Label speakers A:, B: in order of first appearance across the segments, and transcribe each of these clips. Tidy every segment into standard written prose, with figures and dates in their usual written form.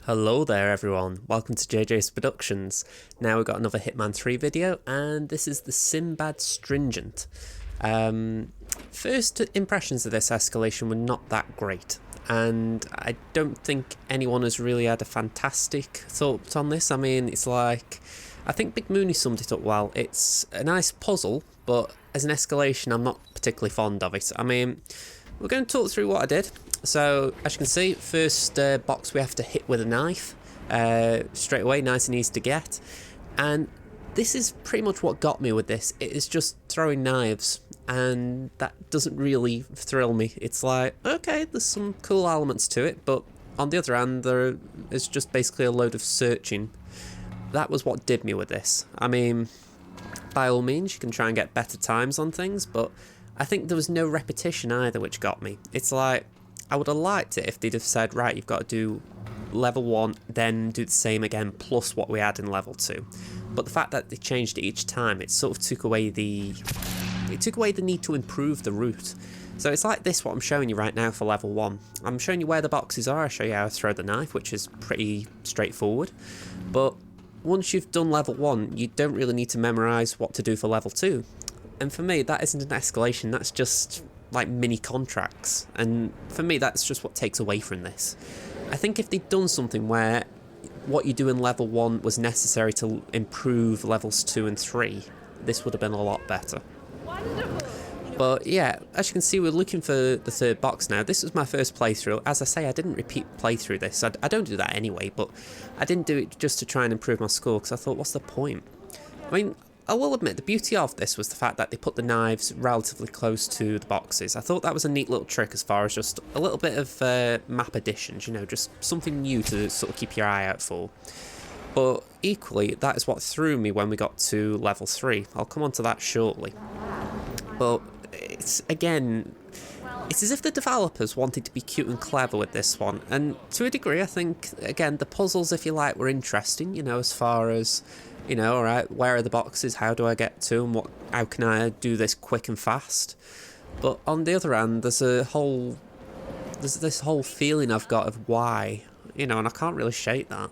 A: Hello there everyone, welcome to JJ's Productions. Now we've got another Hitman 3 video and this is the Sinbad Stringent. First impressions of this escalation were not that great and I don't think anyone has really had a fantastic thought on this. I mean, it's like, I think Big Mooney summed it up well. It's a nice puzzle, but as an escalation I'm not particularly fond of it. I mean, we're going to talk through what I did. So, as you can see, first box we have to hit with a knife, straight away, nice and easy to get, and this is pretty much what got me with this. It is just throwing knives, and that doesn't really thrill me. It's like, okay, there's some cool elements to it, but on the other hand, there is just basically a load of searching. That was what did me with this. I mean, by all means, you can try and get better times on things, but I think there was no repetition either, which got me. It's like, I would have liked it if they'd have said, right, you've got to do level 1, then do the same again, plus what we had in level 2. But the fact that they changed it each time, it sort of took away the need to improve the route. So it's like this, what I'm showing you right now for level 1. I'm showing you where the boxes are, I show you how to throw the knife, which is pretty straightforward. But once you've done level 1, you don't really need to memorise what to do for level 2. And for me, that isn't an escalation, that's just like mini contracts, and for me that's just what takes away from this. I think if they'd done something where what you do in level 1 was necessary to improve levels 2 and 3, this would have been a lot better. But yeah, as you can see, we're looking for the third box now. This was my first playthrough. As I say, I didn't repeat playthrough this. I don't do that anyway, but I didn't do it just to try and improve my score because I thought, what's the point? I mean, I will admit, the beauty of this was the fact that they put the knives relatively close to the boxes. I thought that was a neat little trick as far as just a little bit of map additions, you know, just something new to sort of keep your eye out for. But equally, that is what threw me when we got to level 3. I'll come on to that shortly. But it's, again, it's as if the developers wanted to be cute and clever with this one. And to a degree, I think, again, the puzzles, if you like, were interesting, you know, as far as, you know, alright, where are the boxes, how do I get to them, how can I do this quick and fast? But on the other hand, there's this whole feeling I've got of why, you know, and I can't really shake that.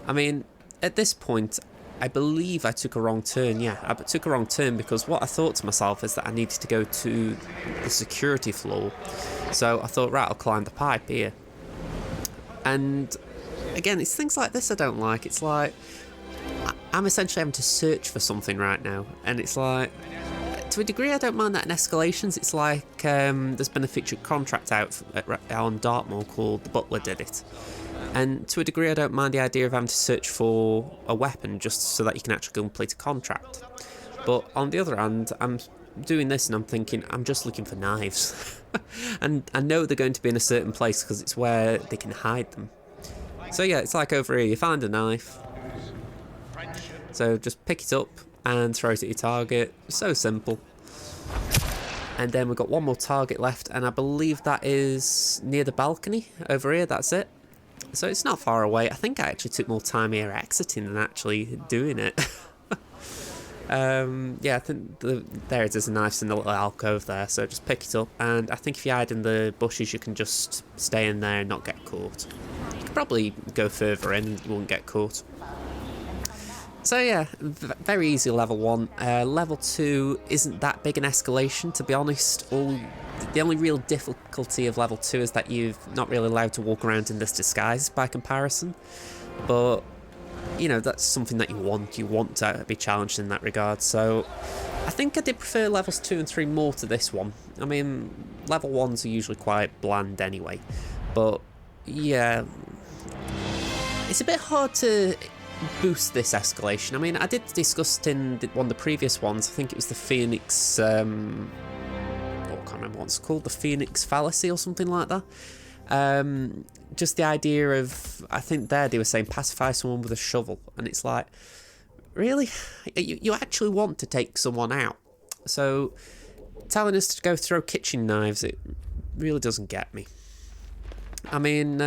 A: I mean, at this point, I believe I took a wrong turn, yeah, I took a wrong turn because what I thought to myself is that I needed to go to the security floor. So I thought, right, I'll climb the pipe here. And again, it's things like this I don't like. It's like, I'm essentially having to search for something right now, and it's like, to a degree I don't mind that in Escalations. It's like, there's been a featured contract out on Dartmoor called The Butler Did It, and to a degree I don't mind the idea of having to search for a weapon just so that you can actually complete a contract. But on the other hand, I'm doing this and I'm thinking, I'm just looking for knives. And I know they're going to be in a certain place because it's where they can hide them. So yeah, it's like over here, you find a knife, so just pick it up and throw it at your target. So simple. And then we've got one more target left, and I believe that is near the balcony over here. That's it. So it's not far away. I think I actually took more time here exiting than actually doing it. Yeah, I think there it is, a knife's in the little alcove there, so just pick it up, and I think if you hide in the bushes you can just stay in there and not get caught. You could probably go further in and you won't get caught. So yeah, very easy level 1. Level 2 isn't that big an escalation, to be honest. The only real difficulty of level 2 is that you're not really allowed to walk around in this disguise by comparison. But, you know, that's something that you want. You want to be challenged in that regard. So I think I did prefer levels 2 and 3 more to this one. I mean, level 1s are usually quite bland anyway. But, yeah, it's a bit hard to boost this escalation. I mean, I did discuss it in one of the previous ones. I think it was the Phoenix, I can't remember what it's called, the Phoenix fallacy or something like that. Just the idea of, I think there they were saying pacify someone with a shovel, and it's like, really? You actually want to take someone out? So telling us to go throw kitchen knives, it really doesn't get me. I mean,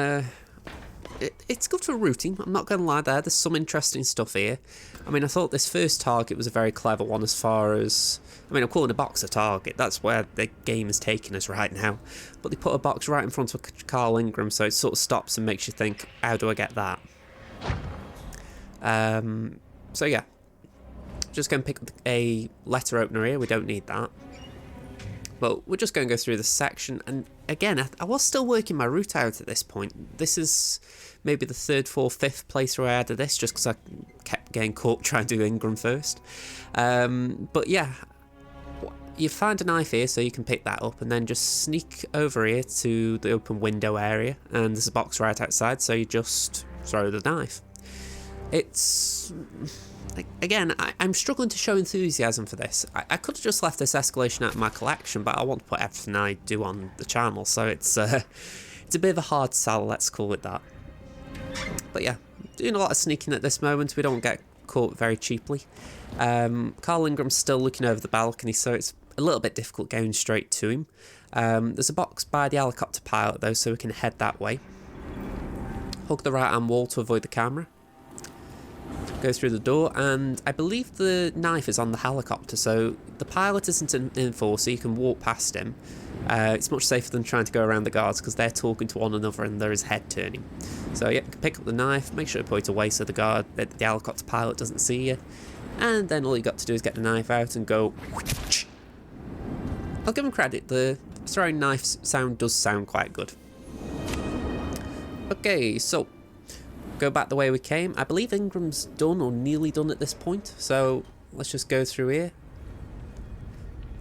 A: it's good for routing, I'm not going to lie there's some interesting stuff here. I mean, I thought this first target was a very clever one as far as... I mean, I'm calling a box a target, that's where the game is taking us right now. But they put a box right in front of Carl Ingram, so it sort of stops and makes you think, how do I get that? So yeah, just going to pick up a letter opener here, we don't need that. But we're just going to go through this section, and again, I was still working my route out at this point. This is maybe the 3rd, 4th, 5th playthrough I had of this, just because I kept getting caught trying to do Ingram first. But yeah, you find a knife here, so you can pick that up, and then just sneak over here to the open window area, and there's a box right outside, so you just throw the knife. It's... Again, I'm struggling to show enthusiasm for this. I could have just left this escalation out of my collection, but I want to put everything I do on the channel, so it's a bit of a hard sell, let's call it that. But yeah, doing a lot of sneaking at this moment, we don't get caught very cheaply. Carl Ingram's still looking over the balcony, so it's a little bit difficult going straight to him. There's a box by the helicopter pilot though, so we can head that way. Hug the right hand wall to avoid the camera. Go through the door, and I believe the knife is on the helicopter, so the pilot isn't an enforcer, you can walk past him. It's much safer than trying to go around the guards because they're talking to one another and there is head turning. So yeah, pick up the knife, make sure to put it away so the helicopter pilot doesn't see you, and then all you got to do is get the knife out and go. I'll give him credit, the throwing knife sound does sound quite good. Okay, so go back the way we came. I believe Ingram's done or nearly done at this point, so let's just go through here.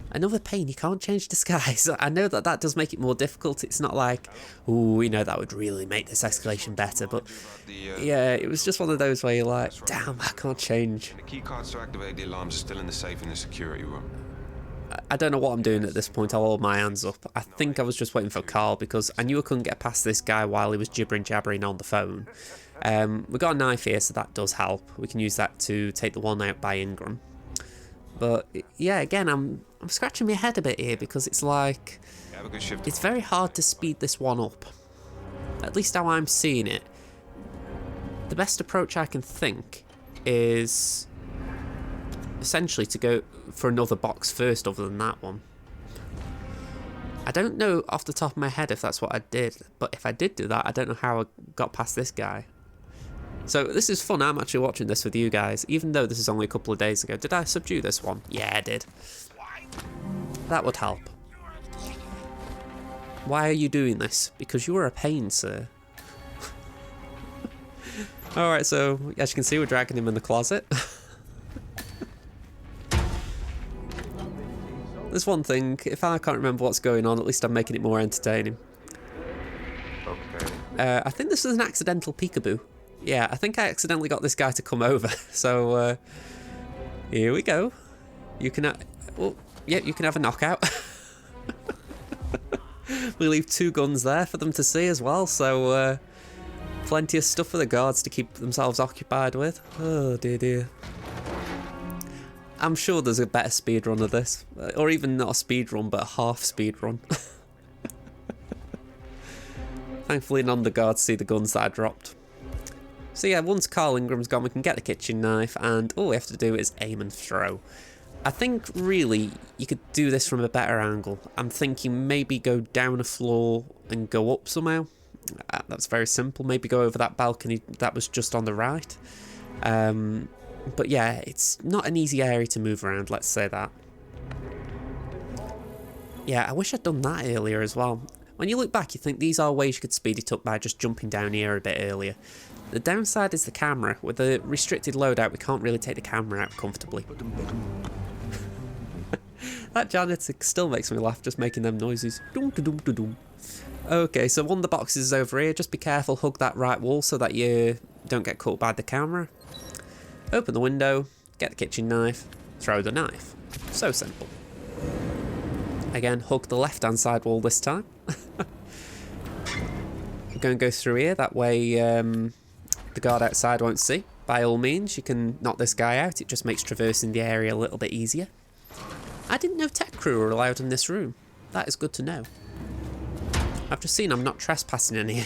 A: Another pain, you can't change disguise. I know that does make it more difficult. It's not like, ooh, you know, that would really make this escalation better, but yeah, it was just one of those where you're like, damn, I can't change.
B: The key cards to activate the alarms are still in the safe in the security room.
A: I don't know what I'm doing at this point, I'll hold my hands up. I think I was just waiting for Carl because I knew I couldn't get past this guy while he was jabbering on the phone. We got a knife here, so that does help. We can use that to take the one out by Ingram. But yeah, again, I'm scratching my head a bit here because it's like, it's very hard to speed this one up. At least how I'm seeing it. The best approach I can think is essentially to go for another box first other than that one. I don't know off the top of my head if that's what I did, but if I did do that, I don't know how I got past this guy. So this is fun, I'm actually watching this with you guys, even though this is only a couple of days ago. Did I subdue this one? Yeah, I did. That would help. Why are you doing this? Because you are a pain, sir. Alright, so as you can see, we're dragging him in the closet. There's one thing, if I can't remember what's going on, at least I'm making it more entertaining.
B: Okay.
A: I think this is an accidental peekaboo. Yeah, I think I accidentally got this guy to come over. So, here we go. You can, yeah, you can have a knockout. We leave 2 guns there for them to see as well, so plenty of stuff for the guards to keep themselves occupied with. Oh dear dear. I'm sure there's a better speed run of this, or even not a speed run, but a half speed run. Thankfully none of the guards see the guns that I dropped. So yeah, once Carl Ingram's gone, we can get the kitchen knife, and all we have to do is aim and throw. I think really you could do this from a better angle. I'm thinking maybe go down a floor and go up somehow. That's very simple. Maybe go over that balcony that was just on the right. But yeah, it's not an easy area to move around, let's say that. Yeah, I wish I'd done that earlier as well. When you look back, you think these are ways you could speed it up by just jumping down here a bit earlier. The downside is the camera. With the restricted loadout, we can't really take the camera out comfortably. That janitor still makes me laugh just making them noises. Okay, so one of the boxes is over here. Just be careful, hug that right wall so that you don't get caught by the camera. Open the window, get the kitchen knife, throw the knife. So simple. Again, hug the left-hand side wall this time. We're going to go through here, that way the guard outside won't see. By all means, you can knock this guy out, it just makes traversing the area a little bit easier. I didn't know tech crew were allowed in this room. That is good to know. I've just seen I'm not trespassing in here.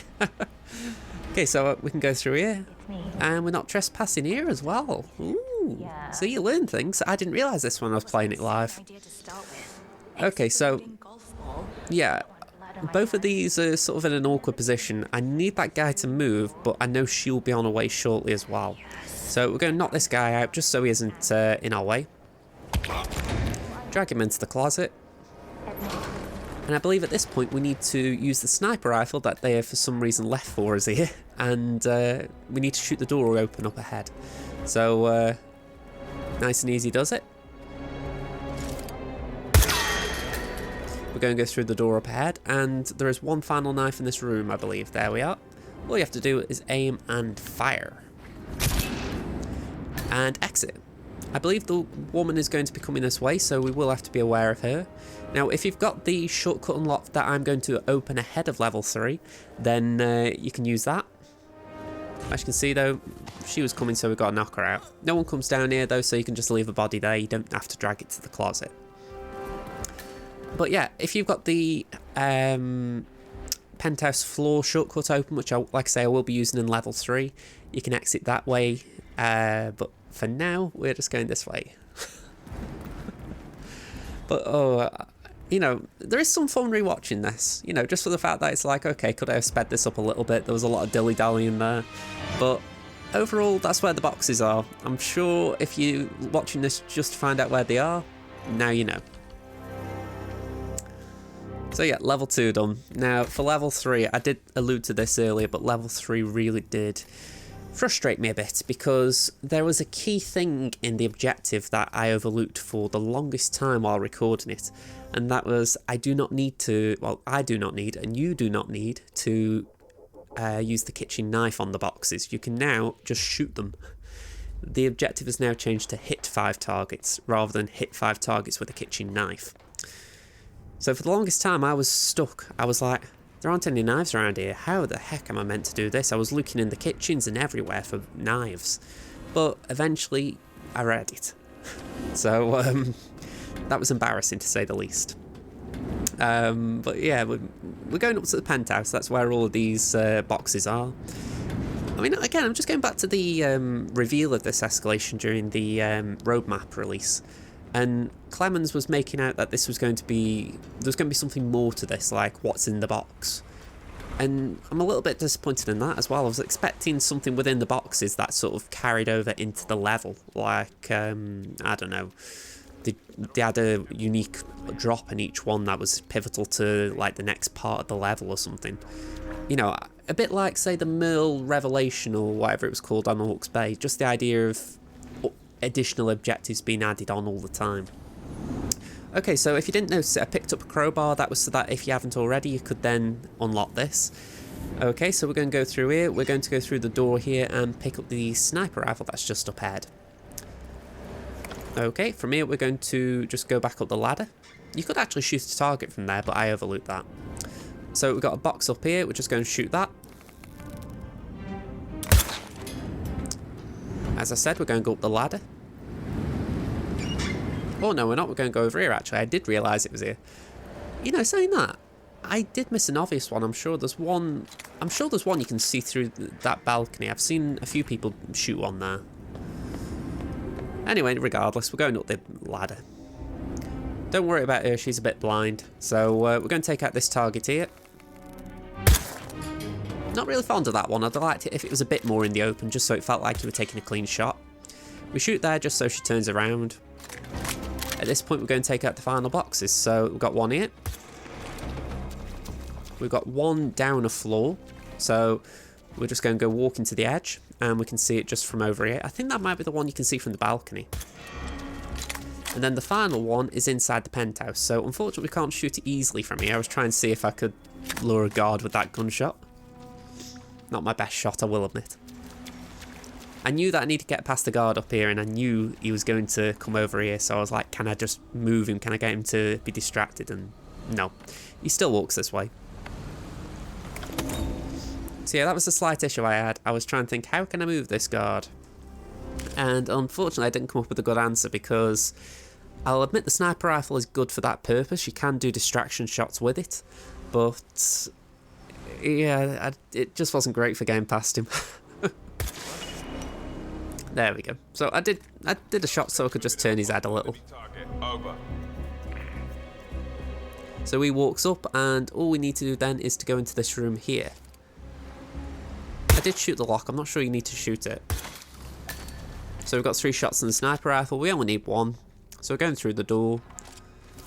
A: Okay, so we can go through here.
C: It's me.
A: And we're not trespassing here as well. Ooh.
C: Yeah.
A: So you learn things. I didn't realise this when I was playing it live.
C: Idea to start with.
A: Okay, so
C: Exploding golf ball.
A: yeah,
C: Ladder my
A: both of
C: dad.
A: these are sort of in an awkward position. I need that guy to move, but I know she'll be on her way shortly as well. So we're going to knock this guy out just so he isn't in our way. Drag him into the closet. And I believe at this point we need to use the sniper rifle that they have for some reason left for us here. And we need to shoot the door open up ahead. So nice and easy does it. We're going to go through the door up ahead, and there is one final knife in this room, I believe. There we are. All you have to do is aim and fire. And exit. I believe the woman is going to be coming this way, so we will have to be aware of her. Now, if you've got the shortcut unlocked that I'm going to open ahead of level 3, then you can use that. As you can see, though, she was coming, so we've got to knock her out. No one comes down here, though, so you can just leave a body there. You don't have to drag it to the closet. But yeah, if you've got the penthouse floor shortcut open, which, like I say, I will be using in level 3, you can exit that way. But for now, we're just going this way. But, you know, there is some fun rewatching this. You know, just for the fact that it's like, okay, could I have sped this up a little bit? There was a lot of dilly-dallying there. But overall, that's where the boxes are. I'm sure if you're watching this just to find out where they are, now you know. So yeah, level 2 done. Now, for level 3, I did allude to this earlier, but level 3 really did frustrate me a bit because there was a key thing in the objective that I overlooked for the longest time while recording it, and that was I do not need to, well, I do not need, and you do not need to use the kitchen knife on the boxes. You can now just shoot them. The objective has now changed to hit 5 targets rather than hit 5 targets with a kitchen knife. So for the longest time I was stuck. I was like, there aren't any knives around here. How the heck am I meant to do this? I was looking in the kitchens and everywhere for knives. But eventually I read it. So that was embarrassing to say the least. But yeah, we're going up to the penthouse. That's where all of these boxes are. I mean, again, I'm just going back to the reveal of this escalation during the roadmap release. And Clemens was making out that this was going to be, there's going to be something more to this, like what's in the box. And I'm a little bit disappointed in that as well. I was expecting something within the boxes that sort of carried over into the level. Like, I don't know, they had a unique drop in each one that was pivotal to like the next part of the level or something. You know, a bit like, say, the Merle Revelation or whatever it was called on Hawke's Bay. Just the idea of additional objectives being added on all the time. Okay, so if you didn't notice it, I picked up a crowbar. That was so that if you haven't already, you could then unlock this. Okay, so we're going to go through here. We're going to go through the door here and pick up the sniper rifle that's just up ahead. Okay, from here we're going to just go back up the ladder. You could actually shoot a target from there, but I overlooked that. So we've got a box up here. We're just going to shoot that. As I said, we're going to go up the ladder. Oh no, we're not. We're going to go over here, actually. I did realise it was here. You know, saying that, I did miss an obvious one. I'm sure there's one you can see through that balcony. I've seen a few people shoot one there. Anyway, regardless, we're going up the ladder. Don't worry about her. She's a bit blind. So we're going to take out this target here. Not really fond of that one. I'd liked it if it was a bit more in the open, just so it felt like you were taking a clean shot. We shoot there just so she turns around. At this point, we're going to take out the final boxes. So we've got one here. We've got one down a floor. So we're just going to go walking to the edge, and we can see it just from over here. I think that might be the one you can see from the balcony. And then the final one is inside the penthouse. So unfortunately, we can't shoot it easily from here. I was trying to see if I could lure a guard with that gunshot. Not my best shot, I will admit. I knew that I needed to get past the guard up here, and I knew he was going to come over here, so I was like, can I just move him? Can I get him to be distracted? And no, he still walks this way. So yeah, that was the slight issue I had. I was trying to think, how can I move this guard? And unfortunately, I didn't come up with a good answer, because I'll admit the sniper rifle is good for that purpose. You can do distraction shots with it, but Yeah, it just wasn't great for getting past him. There we go. So I did a shot so I could just turn his head a little.
B: Over.
A: So he walks up, and all we need to do then is to go into this room here. I did shoot the lock. I'm not sure you need to shoot it. So we've got 3 shots in the sniper rifle. We only need 1. So we're going through the door.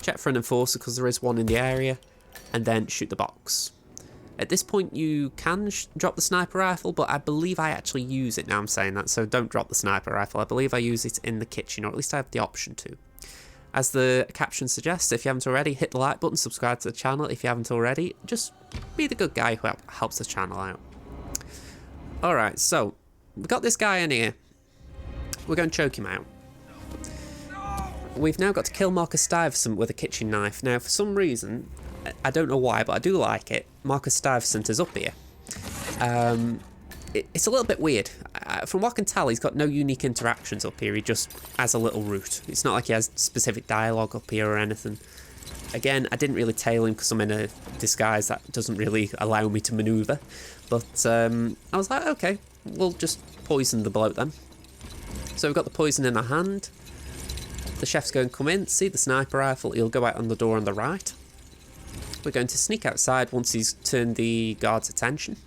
A: Check for an enforcer because there is one in the area. And then shoot the box. At this point you can drop the sniper rifle, but I believe I actually use it now I'm saying that, so don't drop the sniper rifle. I believe I use it in the kitchen, or at least I have the option to. As the caption suggests, if you haven't already, hit the like button, subscribe to the channel if you haven't already. Just be the good guy who helps the channel out. Alright, so we've got this guy in here. We're going to choke him out. We've now got to kill Marcus Stuyvesant with a kitchen knife. Now, for some reason, I don't know why, but I do like it, Marcus Stuyvesant is up here. It's a little bit weird. From what I can tell, he's got no unique interactions up here. He just has a little route. It's not like he has specific dialogue up here or anything. Again, I didn't really tail him because I'm in a disguise that doesn't really allow me to maneuver. But I was like, okay, we'll just poison the bloke then. So we've got the poison in our hand. The chef's going to come in, see the sniper rifle. He'll go out on the door on the right. We're going to sneak outside once he's turned the guard's attention.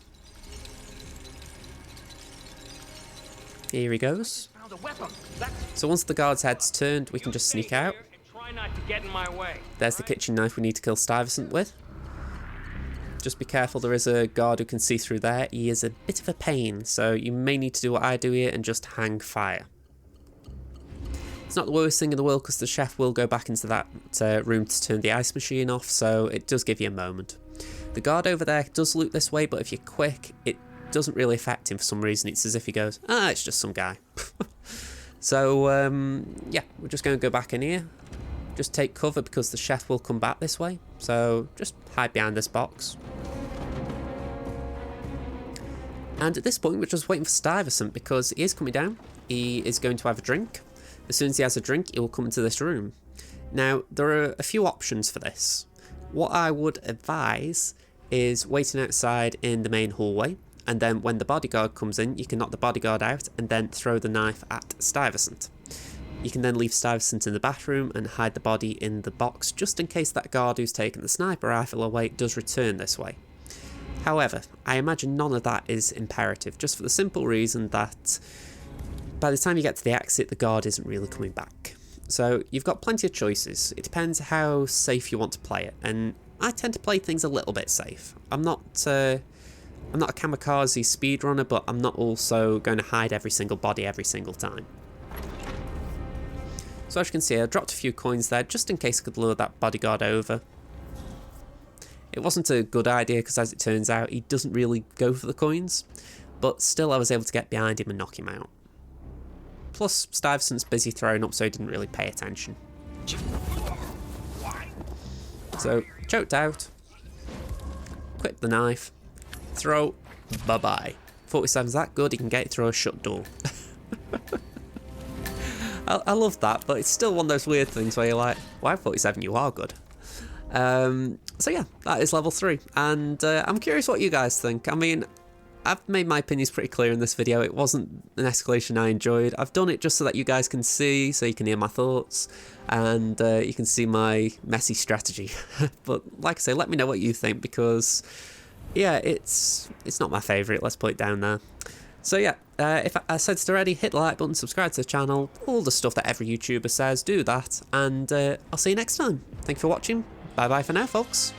A: Here he goes. So once the guard's head's turned, we can just sneak out. There's the kitchen knife we need to kill Stuyvesant with. Just be careful, there is a guard who can see through there. He is a bit of a pain, so you may need to do what I do here and just hang fire. It's not the worst thing in the world because the chef will go back into that room to turn the ice machine off, so it does give you a moment. The guard over there does loot this way, but if you're quick, it doesn't really affect him for some reason. It's as if he goes, ah, it's just some guy. So, yeah, we're just going to go back in here. Just take cover because the chef will come back this way. So, just hide behind this box. And at this point, we're just waiting for Stuyvesant because he is coming down. He is going to have a drink. As soon as he has a drink, he will come into this room. Now, there are a few options for this. What I would advise is waiting outside in the main hallway, and then when the bodyguard comes in, you can knock the bodyguard out and then throw the knife at Stuyvesant. You can then leave Stuyvesant in the bathroom and hide the body in the box, just in case that guard who's taken the sniper rifle away does return this way. However, I imagine none of that is imperative, just for the simple reason that by the time you get to the exit, the guard isn't really coming back. So you've got plenty of choices. It depends how safe you want to play it, and I tend to play things a little bit safe. I'm not a kamikaze speedrunner, but I'm not also going to hide every single body every single time. So as you can see, I dropped a few coins there just in case I could lure that bodyguard over. It wasn't a good idea because, as it turns out, he doesn't really go for the coins, but still I was able to get behind him and knock him out. Plus, Stuyvesant's busy throwing up, so he didn't really pay attention. So, choked out, equip the knife, throw, bye-bye. 47's that good, he can get it through a shut door. I love that, but it's still one of those weird things where you're like, wow, 47, you are good. So yeah, that is level 3, and I'm curious what you guys think. I mean, I've made my opinions pretty clear in this video. It wasn't an escalation I enjoyed. I've done it just so that you guys can see, so you can hear my thoughts, and you can see my messy strategy. But like I say, let me know what you think, because yeah, it's not my favourite, let's put it down there. So yeah, if I said it already, hit the like button, subscribe to the channel, all the stuff that every YouTuber says, do that, and I'll see you next time. Thank you for watching. Bye bye for now, folks.